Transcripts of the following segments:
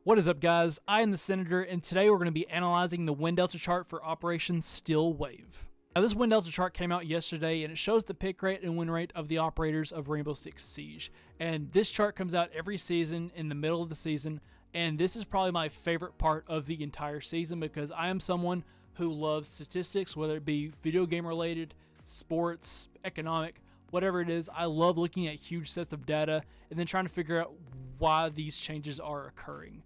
What is up, guys? I am the Senator, and today we're going to be analyzing the Wind Delta chart for Operation Steel Wave. Now, this Wind Delta chart came out yesterday, and it shows the pick rate and win rate of the operators of Rainbow Six Siege. And this chart comes out every season in the middle of the season, and this is probably my favorite part of the entire season because I am someone who loves statistics, whether it be video game related, sports, economic, whatever it is. I love looking at huge sets of data and then trying to figure out why these changes are occurring.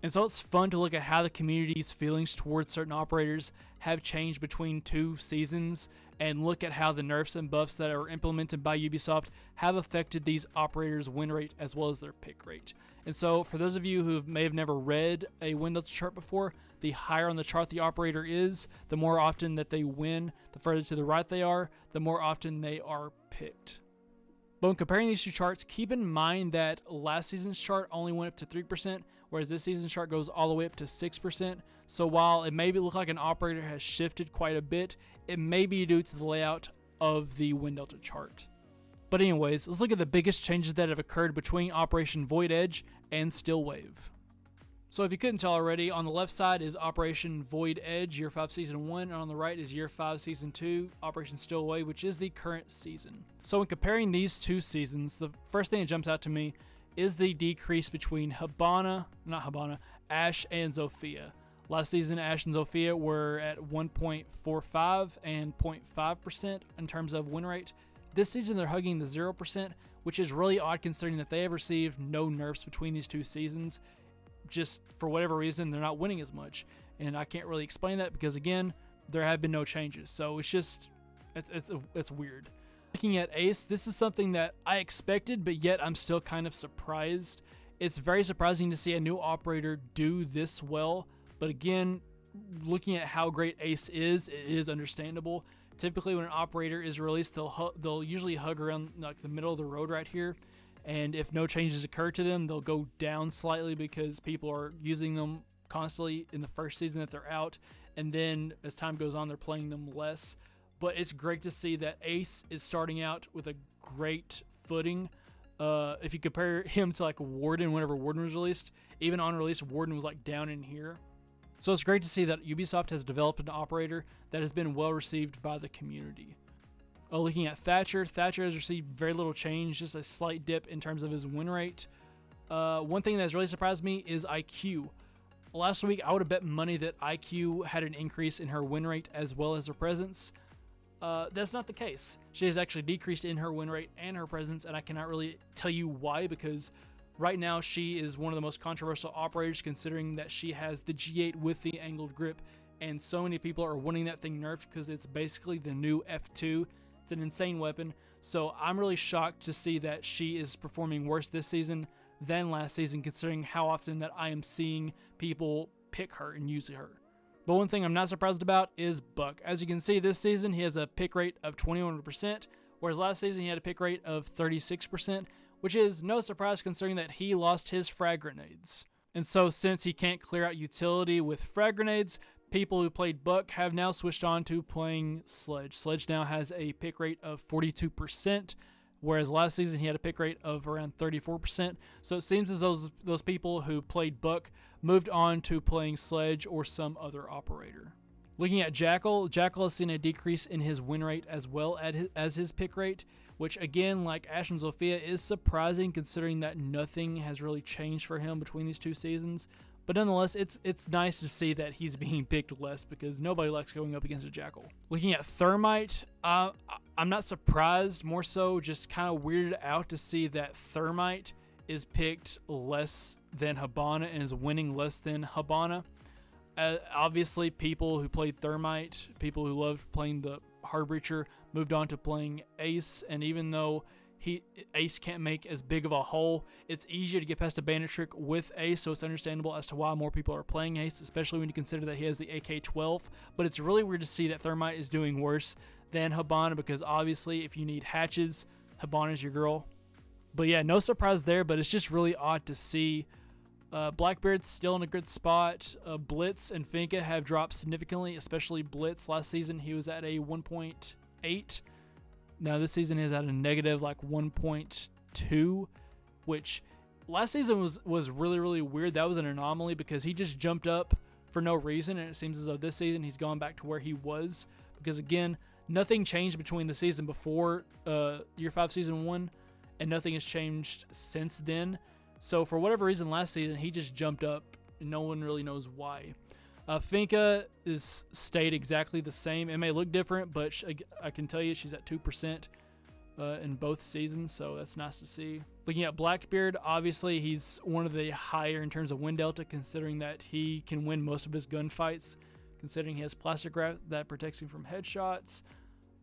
And so it's fun to look at how the community's feelings towards certain operators have changed between two seasons and look at how the nerfs and buffs that are implemented by Ubisoft have affected these operators' win rate as well as their pick rate. And so for those of you who may have never read a Wind Delta chart before, the higher on the chart the operator is, the more often that they win. The further to the right they are, the more often they are picked. But when comparing these two charts, keep in mind that last season's chart only went up to 3%, whereas this season's chart goes all the way up to 6%. So while it may look like an operator has shifted quite a bit, it may be due to the layout of the Wind Delta chart. But anyways, let's look at the biggest changes that have occurred between Operation Void Edge and Steel Wave. So if you couldn't tell already, on the left side is Operation Void Edge, Year 5 Season 1, and on the right is Year 5 Season 2, Operation Steel Wave, which is the current season. So when comparing these two seasons, the first thing that jumps out to me is the decrease between Ashe and Zofia. Last season, Ashe and Zofia were at 1.45 and 0.5% in terms of win rate. This season, they're hugging the 0%, which is really odd considering that they have received no nerfs between these two seasons. Just for whatever reason, they're not winning as much. And I can't really explain that because, again, there have been no changes. So it's just, it's weird. Looking at Ace, this is something that I expected, but yet I'm still kind of surprised. It's very surprising to see a new operator do this well. But again, looking at how great Ace is, it is understandable. Typically, when an operator is released, they'll usually hug around like the middle of the road right here. And if no changes occur to them, they'll go down slightly because people are using them constantly in the first season that they're out. And then as time goes on, they're playing them less. But it's great to see that Ace is starting out with a great footing. If you compare him to like Warden, whenever Warden was released, even on release, Warden was like down in here. So it's great to see that Ubisoft has developed an operator that has been well received by the community. Looking at Thatcher has received very little change, just a slight dip in terms of his win rate. One thing that has really surprised me is IQ. Last week, I would have bet money that IQ had an increase in her win rate as well as her presence. That's not the case. She has actually decreased in her win rate and her presence, and I cannot really tell you why because right now she is one of the most controversial operators considering that she has the G8 with the angled grip, and so many people are wanting that thing nerfed because it's basically the new F2. It's an insane weapon, so I'm really shocked to see that she is performing worse this season than last season, considering how often that I am seeing people pick her and use her. But one thing I'm not surprised about is Buck. As you can see, this season he has a pick rate of 21%, whereas last season he had a pick rate of 36%, which is no surprise considering that he lost his frag grenades. And so since he can't clear out utility with frag grenades, people who played Buck have now switched on to playing Sledge. Sledge now has a pick rate of 42%, whereas last season he had a pick rate of around 34%. So it seems as though those people who played Buck moved on to playing Sledge or some other operator. Looking at Jackal has seen a decrease in his win rate as well as his pick rate, which again, like Ashe and Zofia, is surprising considering that nothing has really changed for him between these two seasons. But nonetheless, it's nice to see that he's being picked less because nobody likes going up against a Jackal. Looking at Thermite, I'm not surprised, more so just kind of weirded out to see that Thermite is picked less than Hibana and is winning less than Hibana. Obviously, people who played Thermite, people who loved playing the Hardbreacher, moved on to playing Ace, and even though Ace can't make as big of a hole, it's easier to get past a bandit trick with Ace, so it's understandable as to why more people are playing Ace, especially when you consider that he has the AK-12. But it's really weird to see that Thermite is doing worse than Hibana because obviously if you need hatches, Hibana's your girl. But yeah, no surprise there, but it's just really odd to see. Blackbeard's still in a good spot. Blitz and Finka have dropped significantly, especially Blitz. Last season he was at a 1.8. Now this season he's at a negative like 1.2, which last season was really, really weird. That was an anomaly because he just jumped up for no reason, and it seems as though this season he's gone back to where he was because, again, nothing changed between the season before Year 5 Season 1, and nothing has changed since then. So for whatever reason last season, he just jumped up, and no one really knows why. Finca is stayed exactly the same. It may look different, but I can tell you she's at 2% in both seasons, so that's nice to see. Looking at Blackbeard, obviously he's one of the higher in terms of win delta, considering that he can win most of his gunfights, considering he has plastic wrap that protects him from headshots.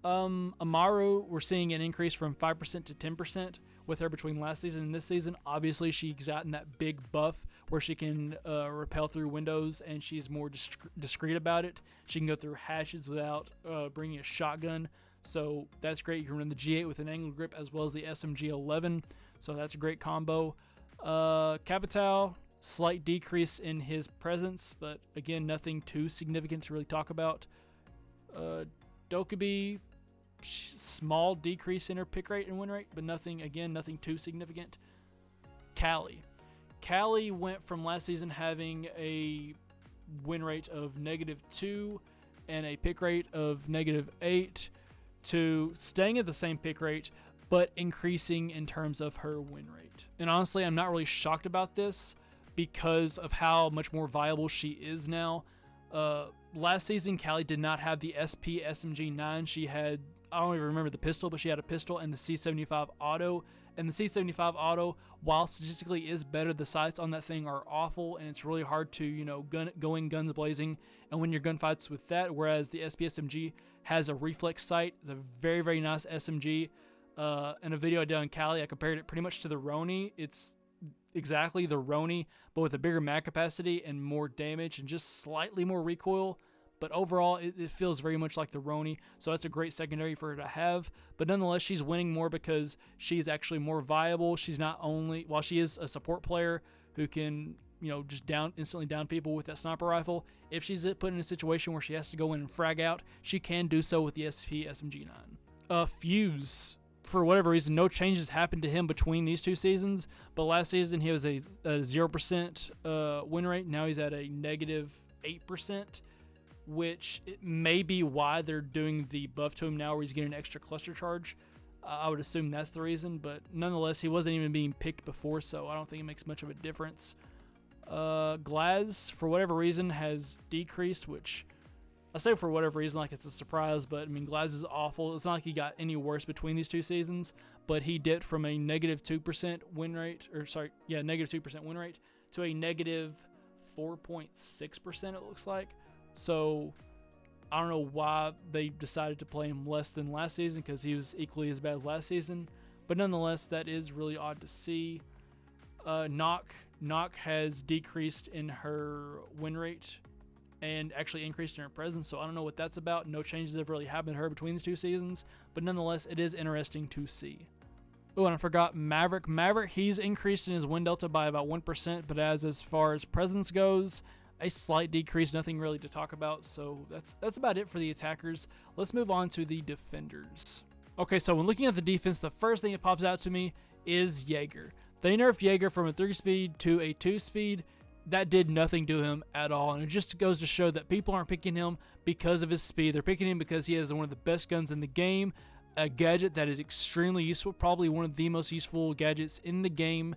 Amaru, we're seeing an increase from 5% to 10% with her between last season and this season. Obviously, she's gotten that big buff where she can rappel through windows, and she's more discreet about it. She can go through hashes without bringing a shotgun, so that's great. You can run the G8 with an angle grip as well as the SMG11, so that's a great combo. Capital, slight decrease in his presence, but again, nothing too significant to really talk about. Dokubi, small decrease in her pick rate and win rate, but nothing too significant. Callie went from last season having a win rate of -2 and a pick rate of -8 to staying at the same pick rate, but increasing in terms of her win rate. And honestly, I'm not really shocked about this because of how much more viable she is now. Last season, Callie did not have the SP SMG9. She had, I don't even remember the pistol, but she had a pistol and the C75 auto. And the C75 auto, while statistically is better, the sights on that thing are awful, and it's really hard to, go in guns blazing and win your gunfights with that. Whereas the SP SMG has a reflex sight. It's a very, very nice SMG. In a video I did on Callie, I compared it pretty much to the Roni. It's exactly the Roni, but with a bigger mag capacity and more damage and just slightly more recoil. But overall, it feels very much like the Roni, so that's a great secondary for her to have. But nonetheless, she's winning more because she's actually more viable. She's not only, while she is a support player who can, just instantly down people with that sniper rifle, if she's put in a situation where she has to go in and frag out, she can do so with the SP SMG9. Fuse, for whatever reason, no changes happened to him between these two seasons, but last season he was a 0% win rate. Now he's at a -8%. Which it may be why they're doing the buff to him now where he's getting an extra cluster charge. I would assume that's the reason, but nonetheless, he wasn't even being picked before, so I don't think it makes much of a difference. Glaz, for whatever reason, has decreased, which I say for whatever reason like it's a surprise, but I mean, Glaz is awful. It's not like he got any worse between these two seasons, but he dipped from a -2% win rate, -2% win rate to a -4.6%, it looks like. So I don't know why they decided to play him less than last season, because he was equally as bad as last season. But nonetheless, that is really odd to see. Knock has decreased in her win rate and actually increased in her presence, so I don't know what that's about. No changes have really happened to her between these two seasons, but nonetheless, it is interesting to see. Oh, and I forgot Maverick. He's increased in his win delta by about 1%, but as far as presence goes, a slight decrease, nothing really to talk about. So that's about it for the attackers. Let's move on to the defenders. Okay, so when looking at the defense, the first thing that pops out to me is Jaeger. They nerfed Jaeger from a 3-speed to a 2-speed. That did nothing to him at all, and it just goes to show that people aren't picking him because of his speed. They're picking him because he has one of the best guns in the game, a gadget that is extremely useful, probably one of the most useful gadgets in the game,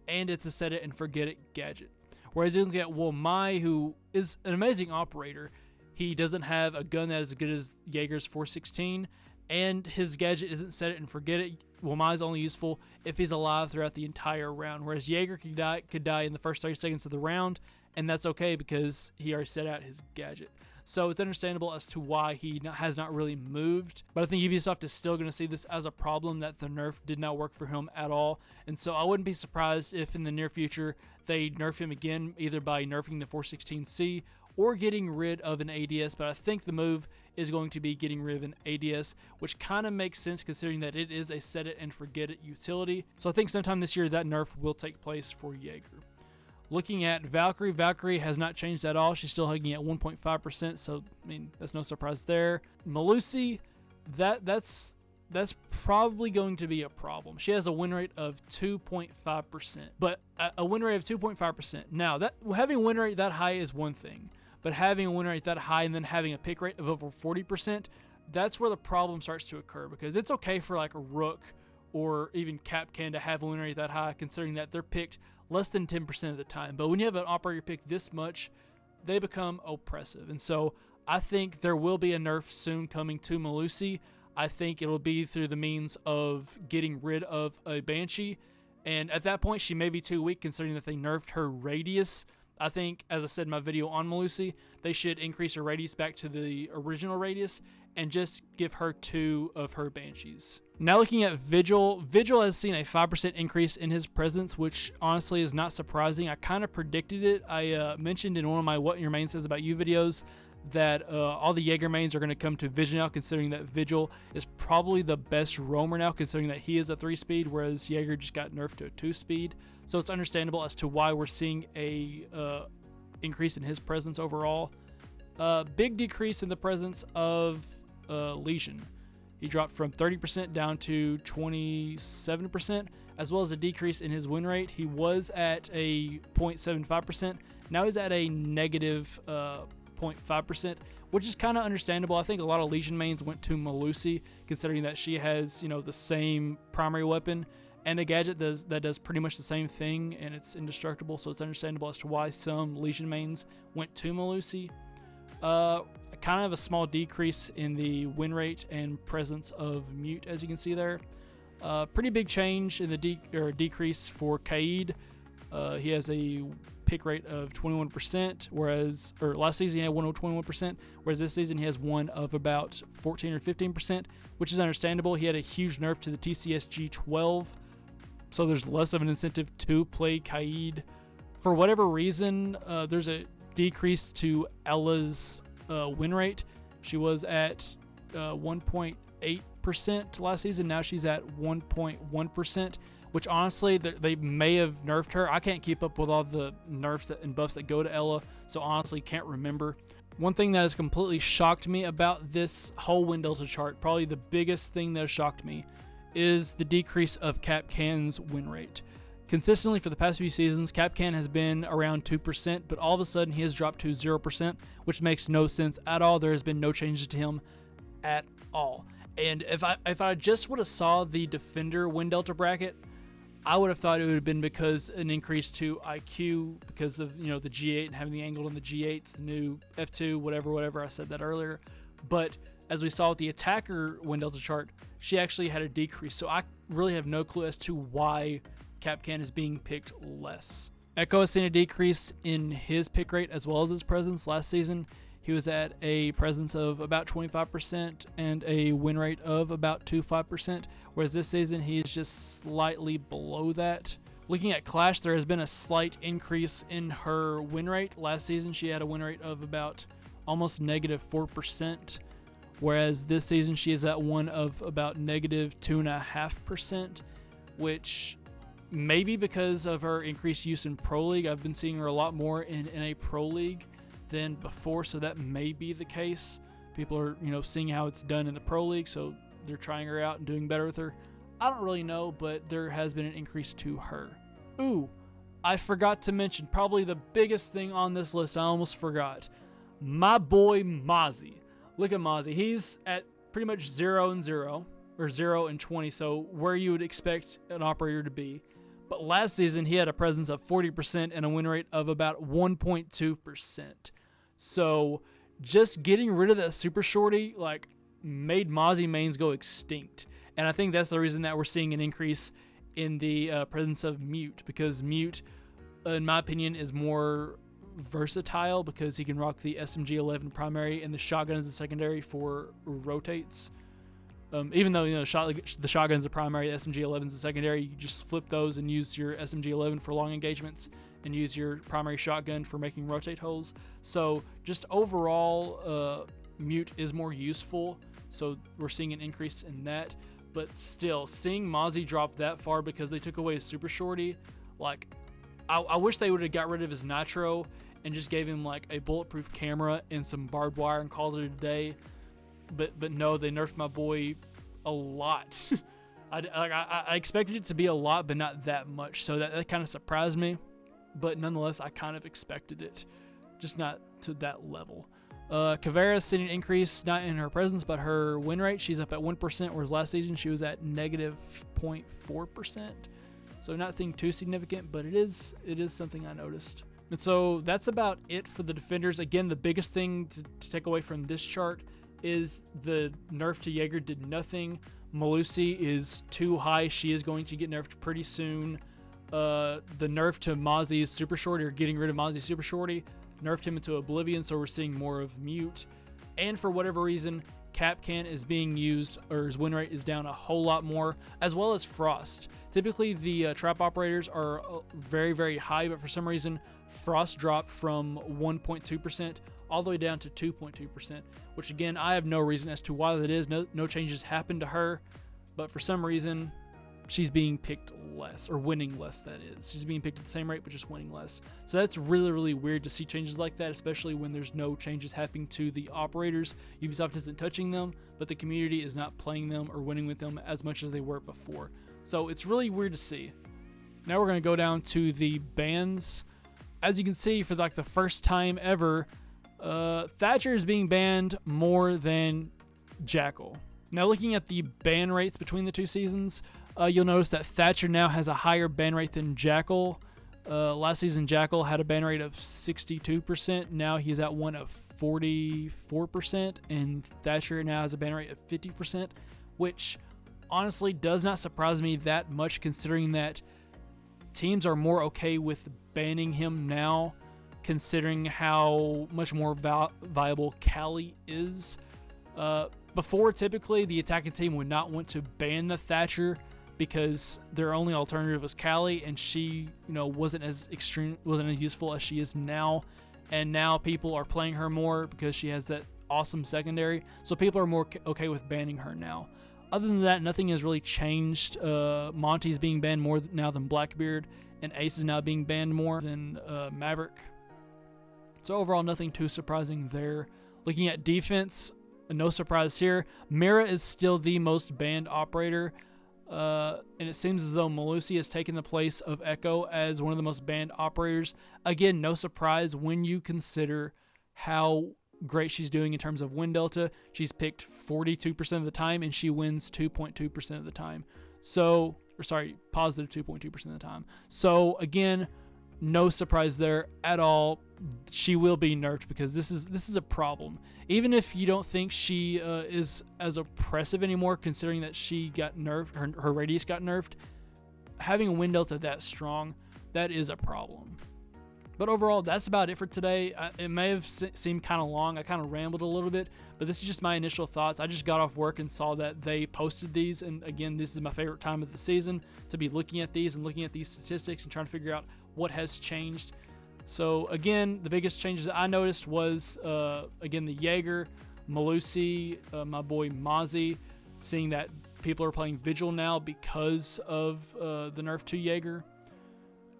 and it's a set it and forget it gadget. Whereas you look at Mai, who is an amazing operator, he doesn't have a gun that is as good as Jaeger's 416, and his gadget isn't set it and forget it. Mai is only useful if he's alive throughout the entire round, whereas Jaeger could die in the first 30 seconds of the round, and that's okay because he already set out his gadget. So it's understandable as to why he has not really moved. But I think Ubisoft is still going to see this as a problem, that the nerf did not work for him at all. And so I wouldn't be surprised if in the near future they nerf him again, either by nerfing the 416C or getting rid of an ADS. But I think the move is going to be getting rid of an ADS, which kind of makes sense considering that it is a set it and forget it utility. So I think sometime this year that nerf will take place for Jaeger. Looking at Valkyrie has not changed at all. She's still hugging at 1.5%, so I mean that's no surprise there. Melusi, that's that's probably going to be a problem. She has a win rate of 2.5%, but a win rate of 2.5%. Now, that having a win rate that high is one thing, but having a win rate that high and then having a pick rate of over 40%, that's where the problem starts to occur, because it's okay for like a Rook or even Capcan to have a win rate that high, considering that they're picked less than 10% of the time. But when you have an operator pick this much, they become oppressive. And so I think there will be a nerf soon coming to Melusi. I think it'll be through the means of getting rid of a Banshee. And at that point, she may be too weak, considering that they nerfed her radius. I think, as I said in my video on Melusi, they should increase her radius back to the original radius and just give her 2 of her Banshees. Now looking at Vigil, Vigil has seen a 5% increase in his presence, which honestly is not surprising. I kind of predicted it. I mentioned in one of my What Your Main Says About You videos that all the Jaeger mains are going to come to Vigil now, considering that Vigil is probably the best roamer now, considering that he is a 3-speed, whereas Jaeger just got nerfed to a 2-speed. So it's understandable as to why we're seeing a increase in his presence overall. Big decrease in the presence of Legion. He dropped from 30% down to 27%, as well as a decrease in his win rate. He was at a 0.75%. Now he's at a negative 0.5%, which is kind of understandable. I think a lot of Legion mains went to Melusi, considering that she has, the same primary weapon and a gadget that does pretty much the same thing, and it's indestructible. So it's understandable as to why some Legion mains went to Melusi. Kind of a small decrease in the win rate and presence of Mute, as you can see there. Pretty big change in the decrease for Kaid. He has a pick rate of 21%, whereas last season he had one of 21%, whereas this season he has one of about 14 or 15%, which is understandable. He had a huge nerf to the TCSG 12, so there's less of an incentive to play Kaid. For whatever reason, there's a decrease to Ella's win rate. She was at 1.8% last season. Now she's at 1.1%, which honestly, they may have nerfed her. I can't keep up with all the nerfs and buffs that go to Ella, so honestly can't remember. One thing that has completely shocked me about this whole Win Delta chart, probably the biggest thing that has shocked me, is the decrease of Capcan's win rate. Consistently for the past few seasons, Capcan has been around 2%, but all of a sudden he has dropped to 0%, which makes no sense at all. There has been no changes to him at all. And if I just would have saw the Defender Win Delta bracket, I would have thought it would have been because an increase to IQ because of, the G8 and having the angle on the G8s, the new F2, whatever. I said that earlier. But as we saw with the Attacker Win Delta chart, she actually had a decrease. So I really have no clue as to why Capcan is being picked less. Echo has seen a decrease in his pick rate as well as his presence. Last season, he was at a presence of about 25% and a win rate of about 25%, whereas this season he is just slightly below that. Looking at Clash, there has been a slight increase in her win rate. Last season, she had a win rate of about almost negative 4%, whereas this season she is at one of about negative 2.5%, which maybe because of her increased use in Pro League. I've been seeing her a lot more in a Pro League than before, so that may be the case. People are, seeing how it's done in the Pro League, so they're trying her out and doing better with her. I don't really know, but there has been an increase to her. Ooh, I forgot to mention probably the biggest thing on this list. I almost forgot. My boy Mozzie. Look at Mozzie. He's at pretty much 0 and 0, or 0 and 20, so where you would expect an operator to be. But last season, he had a presence of 40% and a win rate of about 1.2%. So just getting rid of that super shorty, made Mozzie mains go extinct. And I think that's the reason that we're seeing an increase in the presence of Mute, because Mute, in my opinion, is more versatile because he can rock the SMG-11 primary and the shotgun as a secondary for rotates. Even though the shotgun's the primary, the SMG-11's the secondary, you just flip those and use your SMG-11 for long engagements and use your primary shotgun for making rotate holes. So just overall, Mute is more useful, so we're seeing an increase in that. But still, seeing Mozzie drop that far because they took away his super shorty, I wish they would have got rid of his nitro and just gave him a bulletproof camera and some barbed wire and called it a day. But no, they nerfed my boy a lot. I expected it to be a lot, but not that much. So that kind of surprised me. But nonetheless, I kind of expected it, just not to that level. Kavera's seen an increase, not in her presence, but her win rate. She's up at 1%, whereas last season she was at negative 0.4%. So nothing too significant, but it is something I noticed. And so that's about it for the defenders. Again, the biggest thing to take away from this chart is the nerf to Jaeger did nothing. Melusi is too high. She is going to get nerfed pretty soon. The nerf to Mozzie's Super Shorty, or getting rid of Mozzie's Super Shorty, nerfed him into oblivion, so we're seeing more of Mute. And for whatever reason, Capcan is being used, or his win rate is down a whole lot more, as well as Frost. Typically, the trap operators are very, very high, but for some reason, Frost dropped from 1.2% all the way down to 2.2%, which again, I have no reason as to why that is. No changes happened to her, but for some reason, she's being picked less, or winning less, that is. She's being picked at the same rate, but just winning less. So that's really, really weird to see changes like that, especially when there's no changes happening to the operators. Ubisoft isn't touching them, but the community is not playing them or winning with them as much as they were before. So it's really weird to see. Now we're going to go down to the bans. As you can see, for like the first time ever, Thatcher is being banned more than Jackal. Now looking at the ban rates between the two seasons, you'll notice that Thatcher now has a higher ban rate than Jackal. Last season, Jackal had a ban rate of 62%. Now he's at one of 44%, and Thatcher now has a ban rate of 50%, which honestly does not surprise me that much, considering that teams are more okay with banning him now, considering how much more viable Callie is. Before, typically, the attacking team would not want to ban the Thatcher because their only alternative was Callie, and she, wasn't as useful as she is now. And now people are playing her more because she has that awesome secondary. So people are more okay with banning her now. Other than that, nothing has really changed. Monty's being banned more now than Blackbeard, and Ace is now being banned more than Maverick. So overall, nothing too surprising there. Looking at defense, no surprise here. Mira is still the most banned operator, and it seems as though Melusi has taken the place of Echo as one of the most banned operators. Again, no surprise when you consider how great she's doing in terms of win delta. She's picked 42% of the time, and she wins 2.2% of the time. So, positive 2.2% of the time. So again, no surprise there at all. She will be nerfed because this is a problem. Even if you don't think she is as oppressive anymore, considering that she got nerfed, her radius got nerfed, having a win delta that strong, that is a problem. But overall, that's about it for today. It may have seemed kind of long. I kind of rambled a little bit, but this is just my initial thoughts. I just got off work and saw that they posted these, and again, this is my favorite time of the season to be looking at these and looking at these statistics and trying to figure out what has changed. So again, the biggest changes that I noticed was, again, the Jaeger, Melusi, my boy Mozzie, seeing that people are playing Vigil now because of the nerf to Jaeger,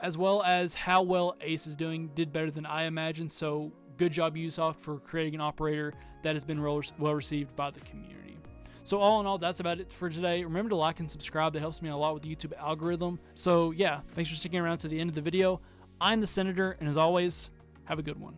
as well as how well Ace is doing. Did better than I imagined, so good job Ubisoft for creating an operator that has been well received by the community. So all in all, that's about it for today. Remember to like and subscribe. That helps me a lot with the YouTube algorithm. So yeah, thanks for sticking around to the end of the video. I'm the Senator, and as always, have a good one.